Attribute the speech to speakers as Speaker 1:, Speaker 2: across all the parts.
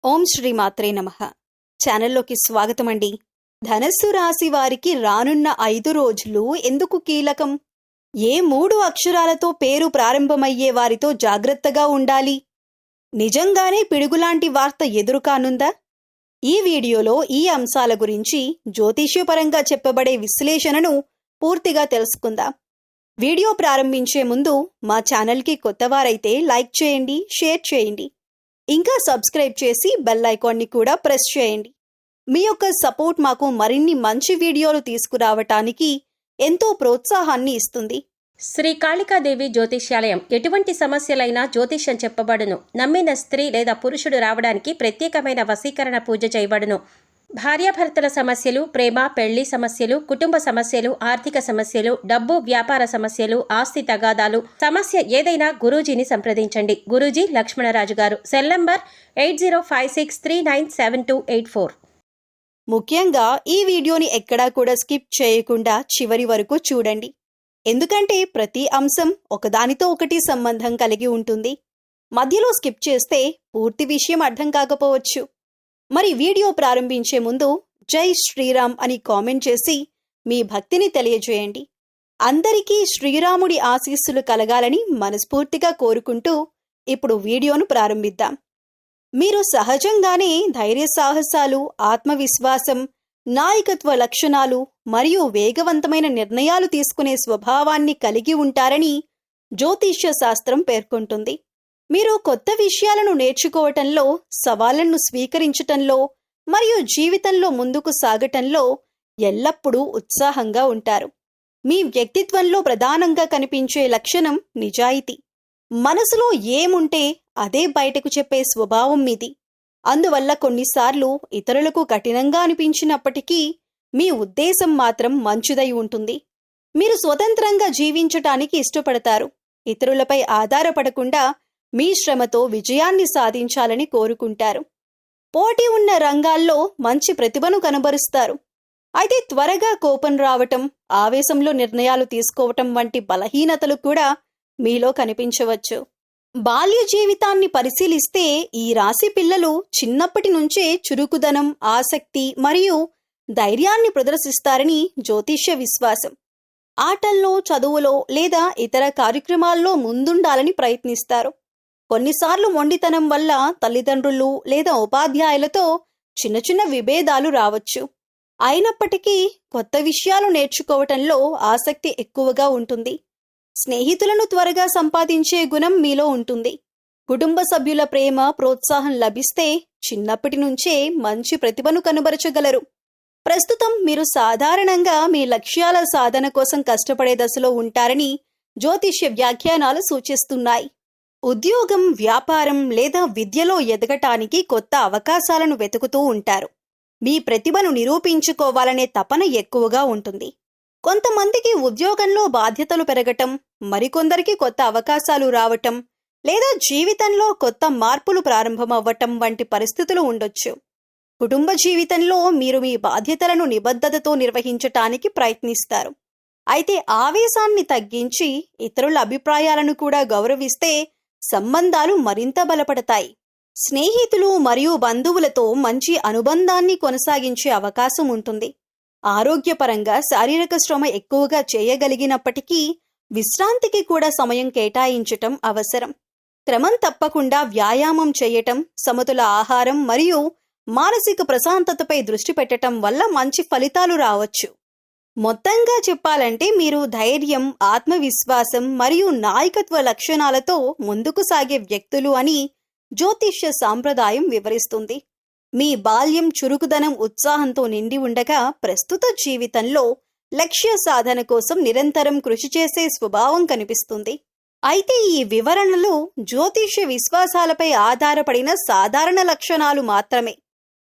Speaker 1: ఓం శ్రీ మాత్రే నమః. ఛానల్లోకి స్వాగతం అండి. ధనస్సు రాశి వారికి రానున్న 5 రోజులు ఎందుకు కీలకం? ఏ 3 అక్షరాలతో పేరు ప్రారంభమయ్యే వారితో జాగ్రత్తగా ఉండాలి? నిజంగానే పిడుగులాంటి వార్త ఎదురుకానుందా? ఈ వీడియోలో ఈ అంశాల గురించి జ్యోతిష్యపరంగా చెప్పబడే విశ్లేషణను పూర్తిగా తెలుసుకుందాం. వీడియో ప్రారంభించే ముందు మా ఛానల్కి కొత్తవారైతే లైక్ చేయండి, షేర్ చేయండి. ఇంకా సబ్స్క్రైబ్ చేసి బెల్ ఐకాన్ని కూడా ప్రెస్ చేయండి. మీ యొక్క సపోర్ట్ మాకు మరిన్ని మంచి వీడియోలు తీసుకురావటానికి ఎంతో ప్రోత్సాహాన్ని ఇస్తుంది.
Speaker 2: శ్రీ కాళికాదేవి జ్యోతిష్యాలయం ఎటువంటి సమస్యలైనా జ్యోతిష్యం చెప్పబడును. నమ్మిన స్త్రీ లేదా పురుషుడు రావడానికి ప్రత్యేకమైన వశీకరణ పూజ చేయబడును. భార్యాభర్తల సమస్యలు, ప్రేమ, పెళ్లి సమస్యలు, కుటుంబ సమస్యలు, ఆర్థిక సమస్యలు, డబ్బు, వ్యాపార సమస్యలు, ఆస్తి తగాదాలు, సమస్య ఏదైనా గురూజీని సంప్రదించండి. గురూజీ లక్ష్మణరాజు గారు. Cell number 8056397284.
Speaker 1: ముఖ్యంగా ఈ వీడియోని ఎక్కడా కూడా స్కిప్ చేయకుండా చివరి వరకు చూడండి. ఎందుకంటే ప్రతి అంశం ఒకదానితో ఒకటి సంబంధం కలిగి ఉంటుంది. మధ్యలో స్కిప్ చేస్తే పూర్తి విషయం అర్థం కాకపోవచ్చు. మరి వీడియో ప్రారంభించే ముందు జై శ్రీరామ్ అని కామెంట్ చేసి మీ భక్తిని తెలియజేయండి. అందరికీ శ్రీరాముడి ఆశీస్సులు కలగాలని మనస్ఫూర్తిగా కోరుకుంటూ ఇప్పుడు వీడియోను ప్రారంభిద్దాం. మీరు సహజంగానే ధైర్య సాహసాలు, ఆత్మవిశ్వాసం, నాయకత్వ లక్షణాలు మరియు వేగవంతమైన నిర్ణయాలు తీసుకునే స్వభావాన్ని కలిగి ఉంటారని జ్యోతిష్య శాస్త్రం పేర్కొంటుంది. మీరు కొత్త విషయాలను నేర్చుకోవటంలో, సవాళ్లను స్వీకరించటంలో మరియు జీవితంలో ముందుకు సాగటంలో ఎల్లప్పుడూ ఉత్సాహంగా ఉంటారు. మీ వ్యక్తిత్వంలో ప్రధానంగా కనిపించే లక్షణం నిజాయితీ. మనసులో ఏముంటే అదే బయటకు చెప్పే స్వభావం మీది. అందువల్ల కొన్నిసార్లు ఇతరులకు కఠినంగా అనిపించినప్పటికీ మీ ఉద్దేశం మాత్రం మంచిదై ఉంటుంది. మీరు స్వతంత్రంగా జీవించటానికి ఇష్టపడతారు. ఇతరులపై ఆధారపడకుండా మీ శ్రమతో విజయాన్ని సాధించాలని కోరుకుంటారు. పోటీ ఉన్న రంగాల్లో మంచి ప్రతిభను కనబరుస్తారు. అయితే త్వరగా కోపం రావటం, ఆవేశంలో నిర్ణయాలు తీసుకోవటం వంటి బలహీనతలు కూడా మీలో కనిపించవచ్చు. బాల్య జీవితాన్ని పరిశీలిస్తే ఈ రాశి పిల్లలు చిన్నప్పటి నుంచే చురుకుదనం, ఆసక్తి మరియు ధైర్యాన్ని ప్రదర్శిస్తారని జ్యోతిష్య విశ్వాసం. ఆటల్లో, చదువులో లేదా ఇతర కార్యక్రమాల్లో ముందుండాలని ప్రయత్నిస్తారు. కొన్నిసార్లు మొండితనం వల్ల తల్లిదండ్రులు లేదా ఉపాధ్యాయులతో చిన్న చిన్న విభేదాలు రావచ్చు. అయినప్పటికీ కొత్త విషయాలు నేర్చుకోవటంలో ఆసక్తి ఎక్కువగా ఉంటుంది. స్నేహితులను త్వరగా సంపాదించే గుణం మీలో ఉంటుంది. కుటుంబ సభ్యుల ప్రేమ, ప్రోత్సాహం లభిస్తే చిన్నప్పటి నుంచే మంచి ప్రతిభను కనబరచగలరు. ప్రస్తుతం మీరు సాధారణంగా మీ లక్ష్యాల సాధన కోసం కష్టపడే దశలో ఉంటారని జ్యోతిష్య వ్యాఖ్యానాలు సూచిస్తున్నాయి. ఉద్యోగం, వ్యాపారం లేదా విద్యలో ఎదగటానికి కొత్త అవకాశాలను వెతుకుతూ ఉంటారు. మీ ప్రతిభను నిరూపించుకోవాలనే తపన ఎక్కువగా ఉంటుంది. కొంతమందికి ఉద్యోగంలో బాధ్యతలు పెరగటం, మరికొందరికి కొత్త అవకాశాలు రావటం లేదా జీవితంలో కొత్త మార్పులు ప్రారంభమవ్వటం వంటి పరిస్థితులు ఉండొచ్చు. కుటుంబ జీవితంలో మీరు మీ బాధ్యతలను నిబద్ధతతో నిర్వహించటానికి ప్రయత్నిస్తారు. అయితే ఆవేశాన్ని తగ్గించి ఇతరుల అభిప్రాయాలను కూడా గౌరవిస్తే సంబంధాలు మరింత బలపడతాయి. స్నేహితులు మరియు బంధువులతో మంచి అనుబంధాన్ని కొనసాగించే అవకాశం ఉంటుంది. ఆరోగ్యపరంగా శారీరక శ్రమ ఎక్కువగా చేయగలిగినప్పటికీ విశ్రాంతికి కూడా సమయం కేటాయించటం అవసరం. క్రమం తప్పకుండా వ్యాయామం చేయటం, సమతుల ఆహారం మరియు మానసిక ప్రశాంతతపై దృష్టి పెట్టటం వల్ల మంచి ఫలితాలు రావచ్చు. మొత్తంగా చెప్పాలంటే మీరు ధైర్యం, ఆత్మవిశ్వాసం మరియు నాయకత్వ లక్షణాలతో ముందుకు సాగే వ్యక్తులు అని జ్యోతిష్య సాంప్రదాయం వివరిస్తుంది. మీ బాల్యం చురుకుదనం, ఉత్సాహంతో నిండి ఉండగా ప్రస్తుత జీవితంలో లక్ష్య సాధన కోసం నిరంతరం కృషి చేసే స్వభావం కనిపిస్తుంది. అయితే ఈ వివరణలు జ్యోతిష్య విశ్వాసాలపై ఆధారపడిన సాధారణ లక్షణాలు మాత్రమే.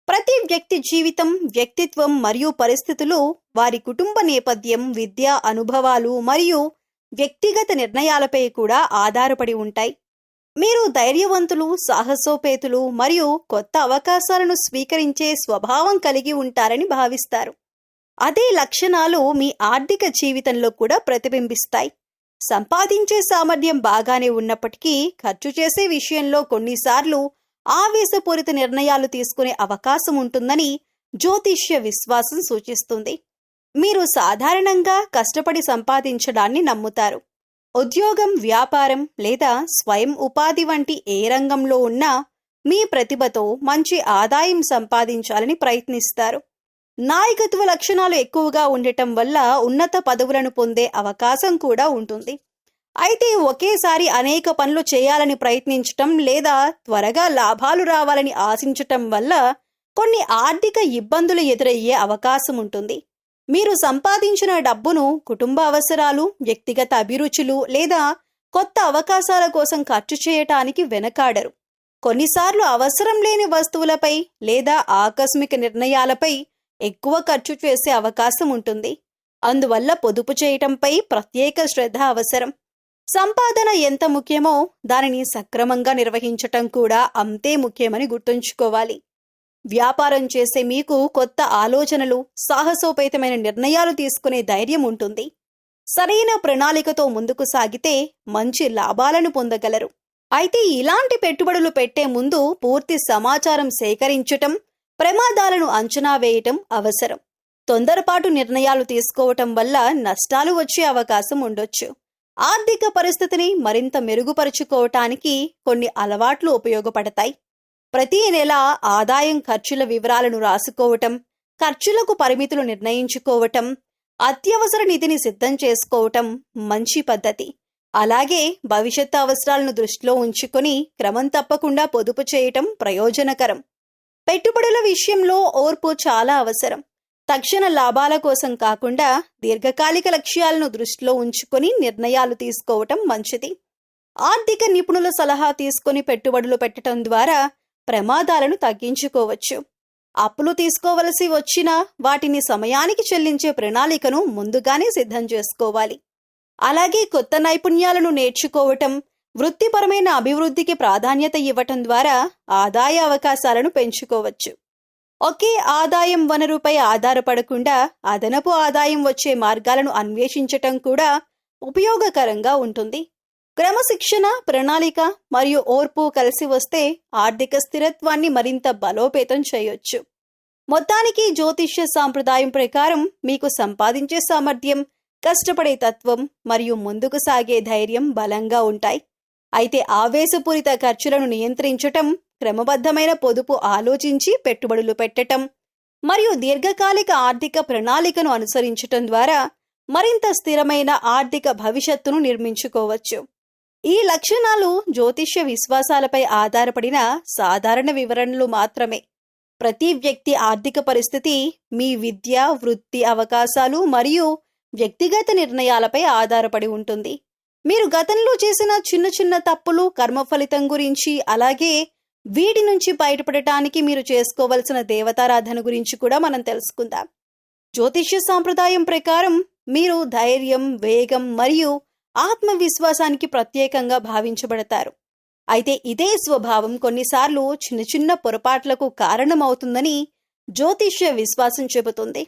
Speaker 1: ప్రతి వ్యక్తి జీవితం, వ్యక్తిత్వం మరియు పరిస్థితులు, వారి కుటుంబ నేపథ్యం, విద్యా అనుభవాలు మరియు వ్యక్తిగత నిర్ణయాలపై కూడా ఆధారపడి ఉంటాయి. మీరు ధైర్యవంతులు, సాహసోపేతులు మరియు కొత్త అవకాశాలను స్వీకరించే స్వభావం కలిగి ఉంటారని భావిస్తారు. అదే లక్షణాలు మీ ఆర్థిక జీవితంలో కూడా ప్రతిబింబిస్తాయి. సంపాదించే సామర్థ్యం బాగానే ఉన్నప్పటికీ ఖర్చు చేసే విషయంలో కొన్నిసార్లు ఆవేశపూరిత నిర్ణయాలు తీసుకునే అవకాశం ఉంటుందని జ్యోతిష్య విశ్వాసం సూచిస్తుంది. మీరు సాధారణంగా కష్టపడి సంపాదించడాన్ని నమ్ముతారు. ఉద్యోగం, వ్యాపారం లేదా స్వయం ఉపాధి వంటి ఏ రంగంలో ఉన్నా మీ ప్రతిభతో మంచి ఆదాయం సంపాదించాలని ప్రయత్నిస్తారు. నాయకత్వ లక్షణాలు ఎక్కువగా ఉండటం వల్ల ఉన్నత పదవులను పొందే అవకాశం కూడా ఉంటుంది. అయితే ఒకేసారి అనేక పనులు చేయాలని ప్రయత్నించటం లేదా త్వరగా లాభాలు రావాలని ఆశించటం వల్ల కొన్ని ఆర్థిక ఇబ్బందులు ఎదురయ్యే అవకాశం ఉంటుంది. మీరు సంపాదించిన డబ్బును కుటుంబ అవసరాలు, వ్యక్తిగత అభిరుచులు లేదా కొత్త అవకాశాల కోసం ఖర్చు చేయటానికి వెనకాడరు. కొన్నిసార్లు అవసరం లేని వస్తువులపై లేదా ఆకస్మిక నిర్ణయాలపై ఎక్కువ ఖర్చు చేసే అవకాశం ఉంటుంది. అందువల్ల పొదుపు చేయటంపై ప్రత్యేక శ్రద్ధ అవసరం. సంపాదన ఎంత ముఖ్యమో దానిని సక్రమంగా నిర్వహించటం కూడా అంతే ముఖ్యమని గుర్తుంచుకోవాలి. వ్యాపారం చేసే మీకు కొత్త ఆలోచనలు, సాహసోపేతమైన నిర్ణయాలు తీసుకునే ధైర్యం ఉంటుంది. సరైన ప్రణాళికతో ముందుకు సాగితే మంచి లాభాలను పొందగలరు. అయితే ఇలాంటి పెట్టుబడులు పెట్టే ముందు పూర్తి సమాచారం సేకరించటం, ప్రమాదాలను అంచనా వేయటం అవసరం. తొందరపాటు నిర్ణయాలు తీసుకోవటం వల్ల నష్టాలు వచ్చే అవకాశం ఉండొచ్చు. ఆర్థిక పరిస్థితిని మరింత మెరుగుపరుచుకోవటానికి కొన్ని అలవాట్లు ఉపయోగపడతాయి. ప్రతి నెల ఆదాయం, ఖర్చుల వివరాలను రాసుకోవటం, ఖర్చులకు పరిమితులు నిర్ణయించుకోవటం, అత్యవసర నిధిని సిద్ధం చేసుకోవటం మంచి పద్ధతి. అలాగే భవిష్యత్తు అవసరాలను దృష్టిలో ఉంచుకొని క్రమం తప్పకుండా పొదుపు చేయటం ప్రయోజనకరం. పెట్టుబడుల విషయంలో ఓర్పు చాలా అవసరం. తక్షణ లాభాల కోసం కాకుండా దీర్ఘకాలిక లక్ష్యాలను దృష్టిలో ఉంచుకొని నిర్ణయాలు తీసుకోవటం మంచిది. ఆర్థిక నిపుణుల సలహా తీసుకొని పెట్టుబడులు పెట్టడం ద్వారా ప్రమాదాలను తగ్గించుకోవచ్చు. అప్పులు తీసుకోవలసి వచ్చినా వాటిని సమయానికి చెల్లించే ప్రణాళికను ముందుగానే సిద్ధం చేసుకోవాలి. అలాగే కొత్త నైపుణ్యాలను నేర్చుకోవటం, వృత్తిపరమైన అభివృద్ధికి ప్రాధాన్యత ఇవ్వటం ద్వారా ఆదాయ అవకాశాలను పెంచుకోవచ్చు. ఒకే ఆదాయం వనరుపై ఆధారపడకుండా అదనపు ఆదాయం వచ్చే మార్గాలను అన్వేషించటం కూడా ఉపయోగకరంగా ఉంటుంది. క్రమశిక్షణ, ప్రణాళిక మరియు ఓర్పు కలిసి వస్తే ఆర్థిక స్థిరత్వాన్ని మరింత బలోపేతం చేయొచ్చు. మొత్తానికి జ్యోతిష్య సాంప్రదాయం ప్రకారం మీకు సంపాదించే సామర్థ్యం, కష్టపడే తత్వం మరియు ముందుకు సాగే ధైర్యం బలంగా ఉంటాయి. అయితే ఆవేశపూరిత ఖర్చులను నియంత్రించటం, క్రమబద్ధమైన పొదుపు ఆలోచించి పెట్టుబడులు పెట్టటం మరియు దీర్ఘకాలిక ఆర్థిక ప్రణాళికను అనుసరించటం ద్వారా మరింత స్థిరమైన ఆర్థిక భవిష్యత్తును నిర్మించుకోవచ్చు. ఈ లక్షణాలు జ్యోతిష్య విశ్వాసాలపై ఆధారపడిన సాధారణ వివరణలు మాత్రమే. ప్రతి వ్యక్తి ఆర్థిక పరిస్థితి మీ విద్య, వృత్తి అవకాశాలు మరియు వ్యక్తిగత నిర్ణయాలపై ఆధారపడి ఉంటుంది. మీరు గతంలో చేసిన చిన్న చిన్న తప్పులు, కర్మ ఫలితం గురించి, అలాగే వీటి నుంచి బయటపడటానికి మీరు చేసుకోవలసిన దేవతారాధన గురించి కూడా మనం తెలుసుకుందాం. జ్యోతిష్య సాంప్రదాయం ప్రకారం మీరు ధైర్యం, వేగం మరియు ఆత్మవిశ్వాసానికి ప్రత్యేకంగా భావించబడతారు. అయితే ఇదే స్వభావం కొన్నిసార్లు చిన్న చిన్న పొరపాట్లకు కారణమవుతుందని జ్యోతిష్య విశ్వాసం చెబుతుంది.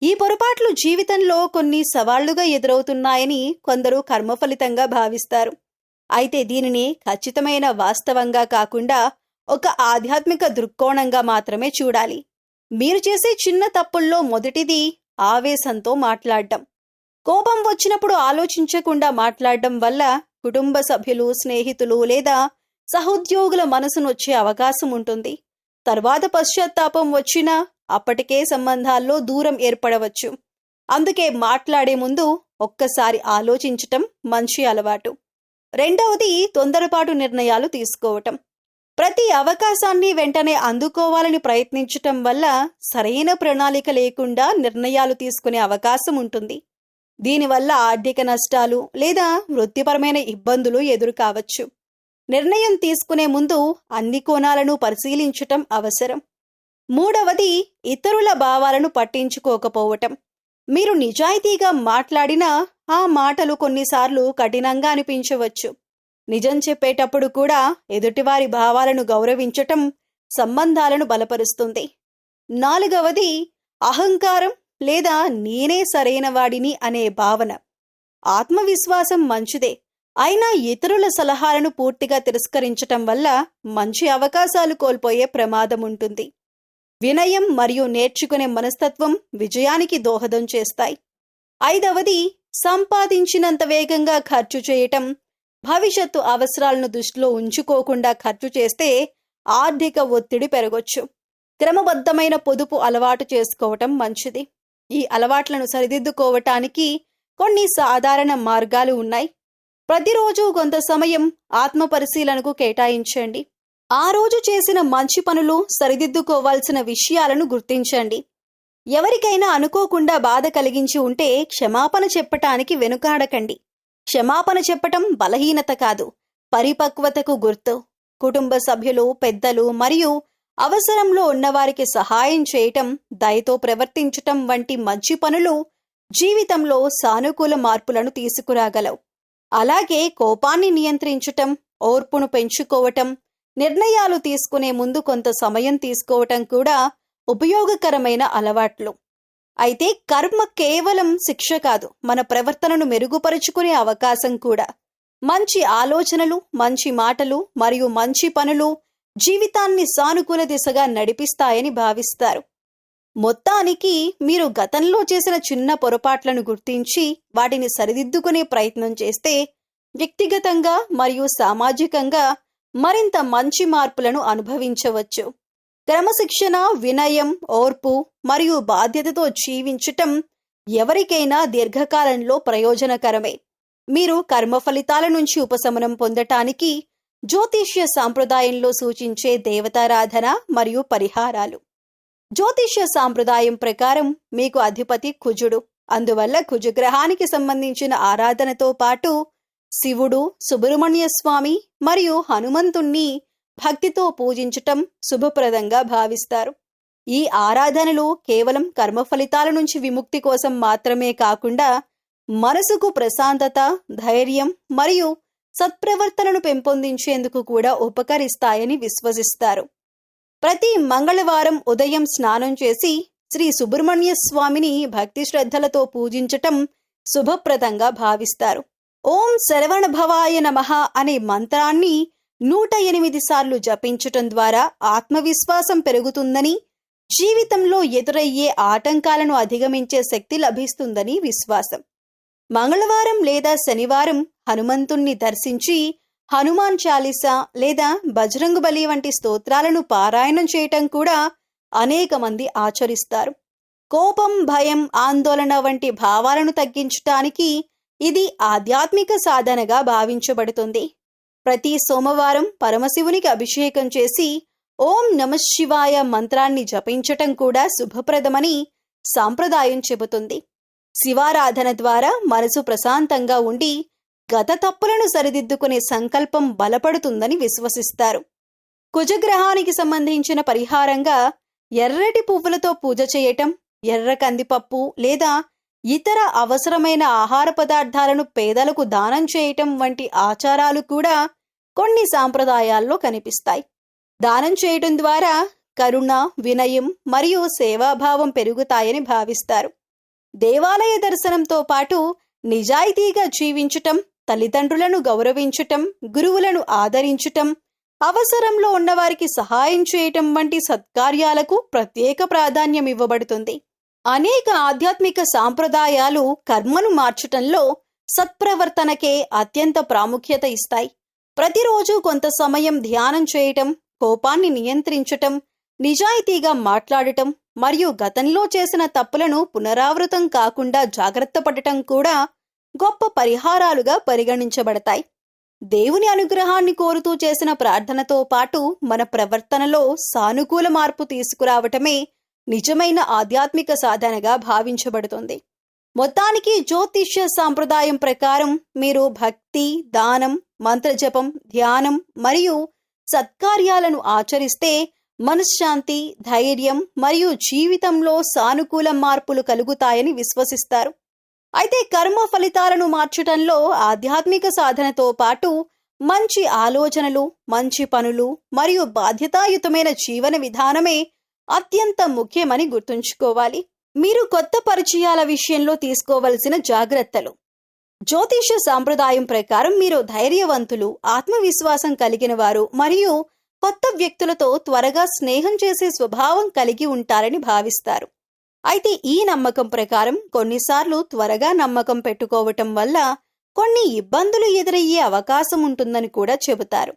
Speaker 1: ఈ పొరపాట్లు జీవితంలో కొన్ని సవాళ్లుగా ఎదురవుతున్నాయని కొందరు కర్మఫలితంగా భావిస్తారు. అయితే దీనిని ఖచ్చితమైన వాస్తవంగా కాకుండా ఒక ఆధ్యాత్మిక దృక్కోణంగా మాత్రమే చూడాలి. మీరు చేసే చిన్న తప్పుల్లో మొదటిది ఆవేశంతో మాట్లాడడం. కోపం వచ్చినప్పుడు ఆలోచించకుండా మాట్లాడడం వల్ల కుటుంబ సభ్యులు, స్నేహితులు లేదా సహోద్యోగుల మనసును వచ్చే అవకాశం ఉంటుంది. తర్వాత పశ్చాత్తాపం వచ్చినా అప్పటికే సంబంధాల్లో దూరం ఏర్పడవచ్చు. అందుకే మాట్లాడే ముందు ఒక్కసారి ఆలోచించటం మంచి అలవాటు. రెండవది తొందరపాటు నిర్ణయాలు తీసుకోవటం. ప్రతి అవకాశాన్ని వెంటనే అందుకోవాలని ప్రయత్నించటం వల్ల సరైన ప్రణాళిక లేకుండా నిర్ణయాలు తీసుకునే అవకాశం ఉంటుంది. దీనివల్ల ఆర్థిక నష్టాలు లేదా వృత్తిపరమైన ఇబ్బందులు ఎదురు కావచ్చు. నిర్ణయం తీసుకునే ముందు అన్ని కోణాలను పరిశీలించటం అవసరం. మూడవది ఇతరుల భావాలను పట్టించుకోకపోవటం. మీరు నిజాయితీగా మాట్లాడినా ఆ మాటలు కొన్నిసార్లు కఠినంగా అనిపించవచ్చు. నిజం చెప్పేటప్పుడు కూడా ఎదుటివారి భావాలను గౌరవించటం సంబంధాలను బలపరుస్తుంది. నాలుగవది అహంకారం లేదా నేనే సరైన వాడిని అనే భావన. ఆత్మవిశ్వాసం మంచిదే, అయినా ఇతరుల సలహాలను పూర్తిగా తిరస్కరించటం వల్ల మంచి అవకాశాలు కోల్పోయే ప్రమాదం ఉంటుంది. వినయం మరియు నేర్చుకునే మనస్తత్వం విజయానికి దోహదం చేస్తాయి. 5వది, సంపాదించినంత వేగంగా ఖర్చు చేయటం. భవిష్యత్తు అవసరాలను దృష్టిలో ఉంచుకోకుండా ఖర్చు చేస్తే ఆర్థిక ఒత్తిడి పెరగొచ్చు. క్రమబద్ధమైన పొదుపు అలవాటు చేసుకోవటం మంచిది. ఈ అలవాట్లను సరిదిద్దుకోవటానికి కొన్ని సాధారణ మార్గాలు ఉన్నాయి. ప్రతిరోజు కొంత సమయం ఆత్మ పరిశీలనకు కేటాయించండి. ఆ రోజు చేసిన మంచి పనులు, సరిదిద్దుకోవాల్సిన విషయాలను గుర్తించండి. ఎవరికైనా అనుకోకుండా బాధ కలిగించి ఉంటే క్షమాపణ చెప్పటానికి వెనుకాడకండి. క్షమాపణ చెప్పటం బలహీనత కాదు, పరిపక్వతకు గుర్తు. కుటుంబ సభ్యులు, పెద్దలు మరియు అవసరంలో ఉన్నవారికి సహాయం చేయటం, దయతో ప్రవర్తించటం వంటి మంచి పనులు జీవితంలో సానుకూల మార్పులను తీసుకురాగలవు. అలాగే కోపాన్ని నియంత్రించటం, ఓర్పును పెంచుకోవటం, నిర్ణయాలు తీసుకునే ముందు కొంత సమయం తీసుకోవటం కూడా ఉపయోగకరమైన అలవాట్లు. అయితే కర్మ కేవలం శిక్ష కాదు, మన ప్రవర్తనను మెరుగుపరుచుకునే అవకాశం కూడా. మంచి ఆలోచనలు, మంచి మాటలు మరియు మంచి పనులు జీవితాన్ని సానుకూల దిశగా నడిపిస్తాయని భావిస్తారు. మొత్తానికి మీరు గతంలో చేసిన చిన్న పొరపాట్లను గుర్తించి వాటిని సరిదిద్దుకునే ప్రయత్నం చేస్తే వ్యక్తిగతంగా మరియు సామాజికంగా మరింత మంచి మార్పులను అనుభవించవచ్చు. క్రమశిక్షణ, వినయం, ఓర్పు మరియు బాధ్యతతో జీవించటం ఎవరికైనా దీర్ఘకాలంలో ప్రయోజనకరమే. మీరు కర్మ ఫలితాల నుంచి ఉపశమనం పొందటానికి జ్యోతిష్య సాంప్రదాయంలో సూచించే దేవతారాధన మరియు పరిహారాలు. జ్యోతిష్య సాంప్రదాయం ప్రకారం మీకు అధిపతి కుజుడు. అందువల్ల కుజగ్రహానికి సంబంధించిన ఆరాధనతో పాటు శివుడు, సుబ్రహ్మణ్య స్వామి మరియు హనుమంతుణ్ణి భక్తితో పూజించటం శుభప్రదంగా భావిస్తారు. ఈ ఆరాధనలు కేవలం కర్మ ఫలితాల నుంచి విముక్తి కోసం మాత్రమే కాకుండా మనసుకు ప్రశాంతత, ధైర్యం మరియు సత్ప్రవర్తనను పెంపొందించేందుకు కూడా ఉపకరిస్తాయని విశ్వసిస్తారు. ప్రతి మంగళవారం ఉదయం స్నానం చేసి శ్రీ సుబ్రహ్మణ్య స్వామిని భక్తి శ్రద్ధలతో పూజించటం శుభప్రదంగా భావిస్తారు. ఓం శరవణ భవాయ నమః అనే మంత్రాన్ని 108 సార్లు జపించటం ద్వారా ఆత్మవిశ్వాసం పెరుగుతుందని, జీవితంలో ఎదురయ్యే ఆటంకాలను అధిగమించే శక్తి లభిస్తుందని విశ్వాసం. మంగళవారం లేదా శనివారం హనుమంతుణ్ణి దర్శించి హనుమాన్ చాలీసా లేదా బజరంగ్ బలి వంటి స్తోత్రాలను పారాయణం చేయటం కూడా అనేక మంది ఆచరిస్తారు. కోపం, భయం, ఆందోళన వంటి భావాలను తగ్గించటానికి ఇది ఆధ్యాత్మిక సాధనగా భావించబడుతుంది. ప్రతి సోమవారం పరమశివునికి అభిషేకం చేసి ఓం నమఃశివాయ మంత్రాన్ని జపించటం కూడా శుభప్రదమని సాంప్రదాయం చెబుతుంది. శివారాధన ద్వారా మనసు ప్రశాంతంగా ఉండి గత తప్పులను సరిదిద్దుకునే సంకల్పం బలపడుతుందని విశ్వసిస్తారు. కుజగ్రహానికి సంబంధించిన పరిహారంగా ఎర్రటి పువ్వులతో పూజ చేయటం, ఎర్ర కందిపప్పు లేదా ఇతర అవసరమైన ఆహార పదార్థాలను పేదలకు దానం చేయటం వంటి ఆచారాలు కూడా కొన్ని సాంప్రదాయాల్లో కనిపిస్తాయి. దానం చేయటం ద్వారా కరుణ, వినయం మరియు సేవాభావం పెరుగుతాయని భావిస్తారు. దేవాలయ దర్శనంతో పాటు నిజాయితీగా జీవించటం, తల్లిదండ్రులను గౌరవించటం, గురువులను ఆదరించటం, అవసరంలో ఉన్నవారికి సహాయం చేయటం వంటి సత్కార్యాలకు ప్రత్యేక ప్రాధాన్యం ఇవ్వబడుతుంది. అనేక ఆధ్యాత్మిక సాంప్రదాయాలు కర్మను మార్చటంలో సత్ప్రవర్తనకే అత్యంత ప్రాముఖ్యత ఇస్తాయి. ప్రతిరోజు కొంత సమయం ధ్యానం చేయటం, కోపాన్ని నియంత్రించటం, నిజాయితీగా మాట్లాడటం మరియు గతంలో చేసిన తప్పులను పునరావృతం కాకుండా జాగ్రత్త పడటం కూడా గొప్ప పరిహారాలుగా పరిగణించబడతాయి. దేవుని అనుగ్రహాన్ని కోరుతూ చేసిన ప్రార్థనతో పాటు మన ప్రవర్తనలో సానుకూల మార్పు తీసుకురావటమే నిజమైన ఆధ్యాత్మిక సాధనగా భావించబడుతుంది. మొత్తానికి జ్యోతిష్య సాంప్రదాయం ప్రకారం మీరు భక్తి, దానం, మంత్రజపం, ధ్యానం మరియు సత్కార్యాలను ఆచరిస్తే మనశ్శాంతి, ధైర్యం మరియు జీవితంలో సానుకూల మార్పులు కలుగుతాయని విశ్వసిస్తారు. అయితే కర్మ ఫలితాలను మార్చటంలో ఆధ్యాత్మిక సాధనతో పాటు మంచి ఆలోచనలు, మంచి పనులు మరియు బాధ్యతాయుతమైన జీవన విధానమే అత్యంత ముఖ్యమని గుర్తుంచుకోవాలి. మీరు కొత్త పరిచయాల విషయంలో తీసుకోవలసిన జాగ్రత్తలు. జ్యోతిష్య సాంప్రదాయం ప్రకారం మీరు ధైర్యవంతులు, ఆత్మవిశ్వాసం కలిగిన వారు మరియు కొత్త వ్యక్తులతో త్వరగా స్నేహం చేసే స్వభావం కలిగి ఉంటారని భావిస్తారు. అయితే ఈ నమ్మకం ప్రకారం కొన్నిసార్లు త్వరగా నమ్మకం పెట్టుకోవటం వల్ల కొన్ని ఇబ్బందులు ఎదురయ్యే అవకాశం ఉంటుందని కూడా చెబుతారు.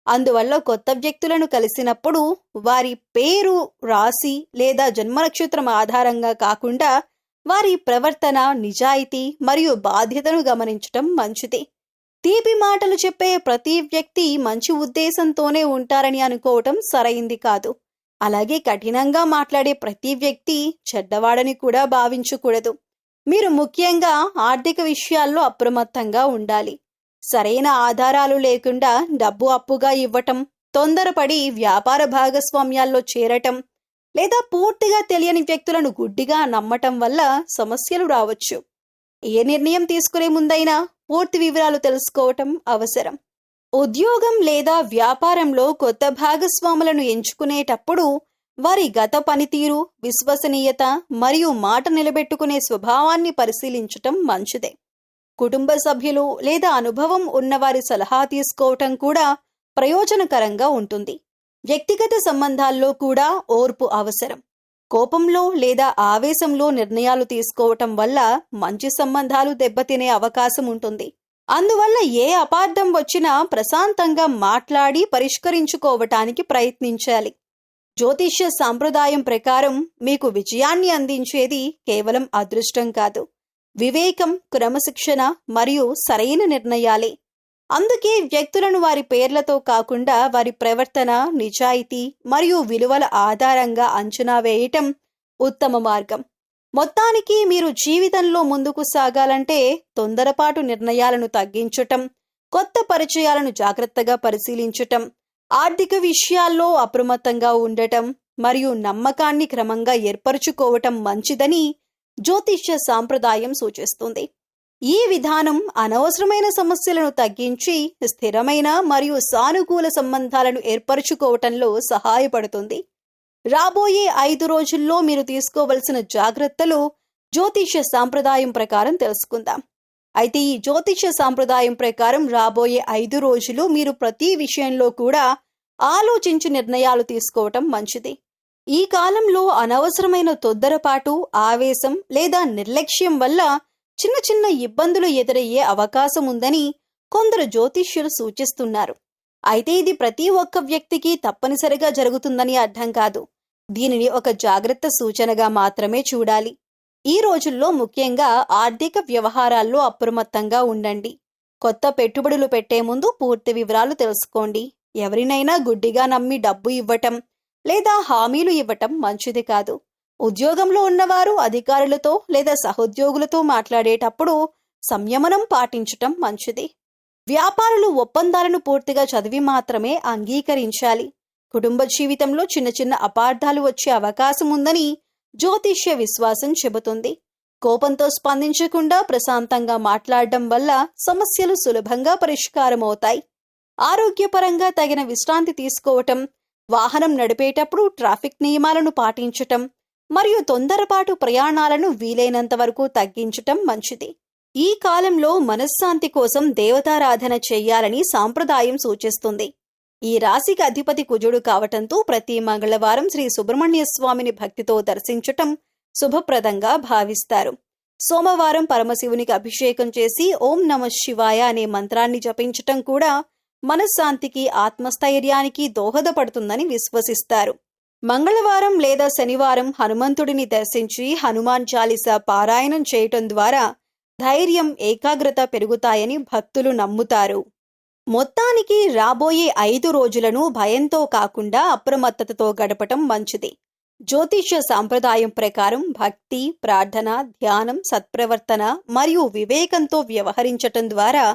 Speaker 1: అందువల్ల కొత్త వ్యక్తులను కలిసినప్పుడు వారి పేరు, రాశి లేదా జన్మ నక్షత్రం ఆధారంగా కాకుండా వారి ప్రవర్తన, నిజాయితీ మరియు బాధ్యతను గమనించటం మంచిది. తీపి మాటలు చెప్పే ప్రతి వ్యక్తి మంచి ఉద్దేశంతోనే ఉంటారని అనుకోవటం సరైంది కాదు. అలాగే కఠినంగా మాట్లాడే ప్రతి వ్యక్తి చెడ్డవాడని కూడా భావించకూడదు. మీరు ముఖ్యంగా ఆర్థిక విషయాల్లో అప్రమత్తంగా ఉండాలి. సరైన ఆధారాలు లేకుండా డబ్బు అప్పుగా ఇవ్వటం, తొందరపడి వ్యాపార భాగస్వామ్యాల్లో చేరటం లేదా పూర్తిగా తెలియని వ్యక్తులను గుడ్డిగా నమ్మటం వల్ల సమస్యలు రావచ్చు. ఏ నిర్ణయం తీసుకునే ముందైనా పూర్తి వివరాలు తెలుసుకోవటం అవసరం. ఉద్యోగం లేదా వ్యాపారంలో కొత్త భాగస్వాములను ఎంచుకునేటప్పుడు వారి గత పనితీరు, విశ్వసనీయత మరియు మాట నిలబెట్టుకునే స్వభావాన్ని పరిశీలించటం మంచిదే. కుటుంబ సభ్యులు లేదా అనుభవం ఉన్నవారి సలహా తీసుకోవటం కూడా ప్రయోజనకరంగా ఉంటుంది. వ్యక్తిగత సంబంధాల్లో కూడా ఓర్పు అవసరం. కోపంలో లేదా ఆవేశంలో నిర్ణయాలు తీసుకోవటం వల్ల మంచి సంబంధాలు దెబ్బతినే అవకాశం ఉంటుంది. అందువల్ల ఏ అపార్థం వచ్చినా ప్రశాంతంగా మాట్లాడి పరిష్కరించుకోవటానికి ప్రయత్నించాలి. జ్యోతిష్య సాంప్రదాయం ప్రకారం మీకు విజయాన్ని అందించేది కేవలం అదృష్టం కాదు, వివేకం, క్రమశిక్షణ మరియు సరైన నిర్ణయాలే. అందుకే వ్యక్తులను వారి పేర్లతో కాకుండా వారి ప్రవర్తన, నిజాయితీ మరియు విలువల ఆధారంగా అంచనా వేయటం ఉత్తమ మార్గం. మొత్తానికి మీరు జీవితంలో ముందుకు సాగాలంటే తొందరపాటు నిర్ణయాలను తగ్గించటం, కొత్త పరిచయాలను జాగ్రత్తగా పరిశీలించటం, ఆర్థిక విషయాల్లో అప్రమత్తంగా ఉండటం మరియు నమ్మకాన్ని క్రమంగా ఏర్పరచుకోవటం మంచిదని జ్యోతిష్య సాంప్రదాయం సూచిస్తుంది. ఈ విధానం అనవసరమైన సమస్యలను తగ్గించి స్థిరమైన మరియు సానుకూల సంబంధాలను ఏర్పరచుకోవటంలో సహాయపడుతుంది. రాబోయే 5 రోజుల్లో మీరు తీసుకోవలసిన జాగ్రత్తలు జ్యోతిష్య సాంప్రదాయం ప్రకారం తెలుసుకుందాం. అయితే ఈ జ్యోతిష్య సాంప్రదాయం ప్రకారం రాబోయే 5 రోజులు మీరు ప్రతి విషయంలో కూడా ఆలోచించి నిర్ణయాలు తీసుకోవటం మంచిది. ఈ కాలంలో అనవసరమైన తొందరపాటు, ఆవేశం లేదా నిర్లక్ష్యం వల్ల చిన్న చిన్న ఇబ్బందులు ఎదురయ్యే అవకాశం ఉందని కొందరు జ్యోతిష్యులు సూచిస్తున్నారు. అయితే ఇది ప్రతి ఒక్క వ్యక్తికి తప్పనిసరిగా జరుగుతుందని అర్థం కాదు. దీనిని ఒక జాగ్రత్త సూచనగా మాత్రమే చూడాలి. ఈ రోజుల్లో ముఖ్యంగా ఆర్థిక వ్యవహారాల్లో అప్రమత్తంగా ఉండండి. కొత్త పెట్టుబడులు పెట్టే ముందు పూర్తి వివరాలు తెలుసుకోండి. ఎవరినైనా గుడ్డిగా నమ్మి డబ్బు ఇవ్వటం లేదా హామీలు ఇవ్వటం మంచిది కాదు. ఉద్యోగంలో ఉన్నవారు అధికారులతో లేదా సహోద్యోగులతో మాట్లాడేటప్పుడు సంయమనం పాటించటం మంచిది. వ్యాపారులు ఒప్పందాలను పూర్తిగా చదివి మాత్రమే అంగీకరించాలి. కుటుంబ జీవితంలో చిన్న చిన్న అపార్థాలు వచ్చే అవకాశం ఉందని జ్యోతిష్య విశ్వాసం చెబుతుంది. కోపంతో స్పందించకుండా ప్రశాంతంగా మాట్లాడడం వల్ల సమస్యలు సులభంగా పరిష్కారమవుతాయి. ఆరోగ్యపరంగా తగిన విశ్రాంతి తీసుకోవటం, వాహనం నడిపేటప్పుడు ట్రాఫిక్ నియమాలను పాటించటం మరియు తొందరపాటు ప్రయాణాలను వీలైనంత వరకు తగ్గించటం మంచిది. ఈ కాలంలో మనశ్శాంతి కోసం దేవతారాధన చెయ్యాలని సాంప్రదాయం సూచిస్తుంది. ఈ రాశికి అధిపతి కుజుడు కావటంతో ప్రతి మంగళవారం శ్రీ సుబ్రహ్మణ్య స్వామిని భక్తితో దర్శించటం శుభప్రదంగా భావిస్తారు. సోమవారం పరమశివునికి అభిషేకం చేసి ఓం నమః శివాయ అనే మంత్రాన్ని జపించటం కూడా మనశ్శాంతికి, ఆత్మస్థైర్యానికి దోహదపడుతుందని విశ్వసిస్తారు. మంగళవారం లేదా శనివారం హనుమంతుడిని దర్శించి హనుమాన్ చాలీసా పారాయణం చేయటం ద్వారా ధైర్యం, ఏకాగ్రత పెరుగుతాయని భక్తులు నమ్ముతారు. మొత్తానికి రాబోయే 5 రోజులను భయంతో కాకుండా అప్రమత్తతతో గడపటం మంచిది. జ్యోతిష్య సాంప్రదాయం ప్రకారం భక్తి, ప్రార్థన, ధ్యానం, సత్ప్రవర్తన మరియు వివేకంతో వ్యవహరించటం ద్వారా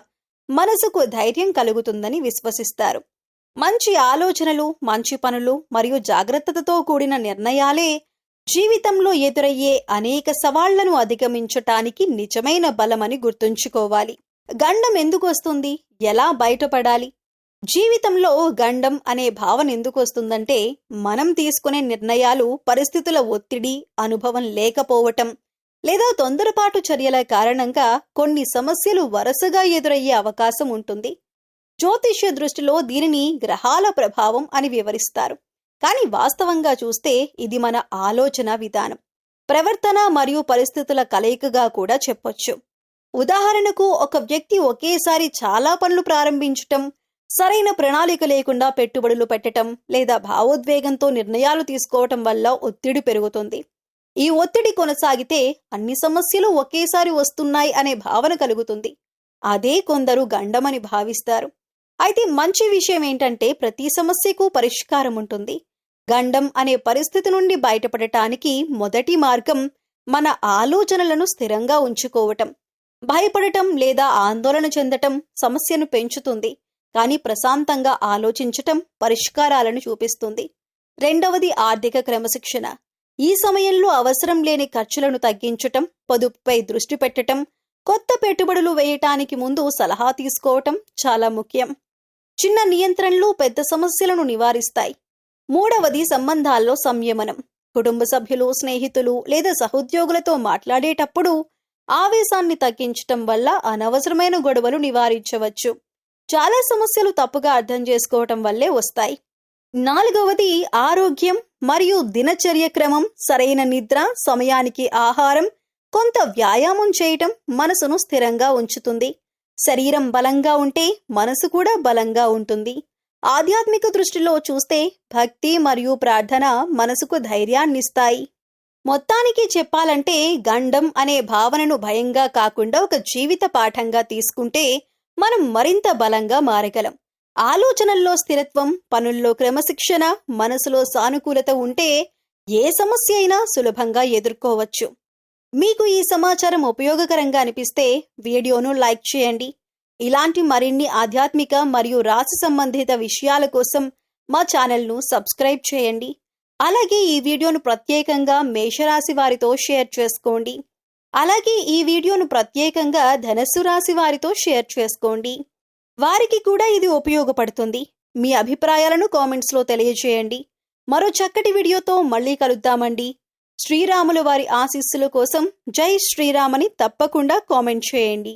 Speaker 1: మనసుకు ధైర్యం కలుగుతుందని విశ్వసిస్తారు. మంచి ఆలోచనలు, మంచి పనులు మరియు జాగ్రత్తతో కూడిన నిర్ణయాలే జీవితంలో ఎదురయ్యే అనేక సవాళ్లను అధిగమించటానికి నిజమైన బలమని గుర్తుంచుకోవాలి. గండం ఎందుకు వస్తుంది? ఎలా బయటపడాలి? జీవితంలో గండం అనే భావన ఎందుకు వస్తుందంటే మనం తీసుకునే నిర్ణయాలు పరిస్థితుల ఒత్తిడి, అనుభవం లేకపోవటం లేదా తొందరపాటు చర్యల కారణంగా కొన్ని సమస్యలు వరుసగా ఎదురయ్యే అవకాశం ఉంటుంది. జ్యోతిష్య దృష్టిలో దీనిని గ్రహాల ప్రభావం అని వివరిస్తారు. కానీ వాస్తవంగా చూస్తే ఇది మన ఆలోచన విధానం, ప్రవర్తన మరియు పరిస్థితుల కలయికగా కూడా చెప్పొచ్చు. ఉదాహరణకు, ఒక వ్యక్తి ఒకేసారి చాలా పనులు ప్రారంభించటం, సరైన ప్రణాళిక లేకుండా పెట్టుబడులు పెట్టటం, లేదా భావోద్వేగంతో నిర్ణయాలు తీసుకోవటం వల్ల ఒత్తిడి పెరుగుతుంది. ఈ ఒత్తిడి కొనసాగితే అన్ని సమస్యలు ఒకేసారి వస్తున్నాయి అనే భావన కలుగుతుంది. అదే కొందరు గండమని భావిస్తారు. అయితే మంచి విషయం ఏంటంటే, ప్రతి సమస్యకు పరిష్కారం ఉంటుంది. గండం అనే పరిస్థితి నుండి బయటపడటానికి మొదటి మార్గం మన ఆలోచనలను స్థిరంగా ఉంచుకోవటం. భయపడటం లేదా ఆందోళన చెందటం సమస్యను పెంచుతుంది, కానీ ప్రశాంతంగా ఆలోచించటం పరిష్కారాలను చూపిస్తుంది. రెండవది ఆర్థిక క్రమశిక్షణ. ఈ సమయంలో అవసరం లేని ఖర్చులను తగ్గించటం, పొదుపుపై దృష్టి పెట్టటం, కొత్త పెట్టుబడులు వేయటానికి ముందు సలహా తీసుకోవటం చాలా ముఖ్యం. చిన్న నియంత్రణలు పెద్ద సమస్యలను నివారిస్తాయి. మూడవది సంబంధాల్లో సంయమనం. కుటుంబ సభ్యులు, స్నేహితులు లేదా సహోద్యోగులతో మాట్లాడేటప్పుడు ఆవేశాన్ని తగ్గించటం వల్ల అనవసరమైన గొడవలు నివారించవచ్చు. చాలా సమస్యలు తప్పుగా అర్థం చేసుకోవటం వల్లే వస్తాయి. నాలుగవది ఆరోగ్యం మరియు దినచర్య క్రమం. సరైన నిద్ర, సమయానికి ఆహారం, కొంత వ్యాయామం చేయటం మనసును స్థిరంగా ఉంచుతుంది. శరీరం బలంగా ఉంటే మనసు కూడా బలంగా ఉంటుంది. ఆధ్యాత్మిక దృష్టిలో చూస్తే భక్తి మరియు ప్రార్థన మనసుకు ధైర్యాన్నిస్తాయి. మొత్తానికి చెప్పాలంటే, గండం అనే భావనను భయంగా కాకుండా ఒక జీవిత పాఠంగా తీసుకుంటే మనం మరింత బలంగా మారగలం. ఆలోచనల్లో స్థిరత్వం, పనుల్లో క్రమశిక్షణ, మనసులో సానుకూలత ఉంటే ఏ సమస్య అయినా సులభంగా ఎదుర్కోవచ్చు. మీకు ఈ సమాచారం ఉపయోగకరంగా అనిపిస్తే వీడియోను లైక్ చేయండి. ఇలాంటి మరిన్ని ఆధ్యాత్మిక మరియు రాశి సంబంధిత విషయాల కోసం మా ఛానల్ను సబ్స్క్రైబ్ చేయండి. అలాగే ఈ వీడియోను ప్రత్యేకంగా మేషరాశి వారితో షేర్ చేసుకోండి. అలాగే ఈ వీడియోను ప్రత్యేకంగా ధనస్సు రాశి వారితో షేర్ చేసుకోండి. వారికి కూడా ఇది ఉపయోగపడుతుంది. మీ అభిప్రాయాలను కామెంట్స్లో తెలియజేయండి. మరో చక్కటి వీడియోతో మళ్ళీ కలుద్దామండి. శ్రీరాముల వారి ఆశీస్సుల కోసం జై శ్రీరామ్ అని తప్పకుండా కామెంట్ చేయండి.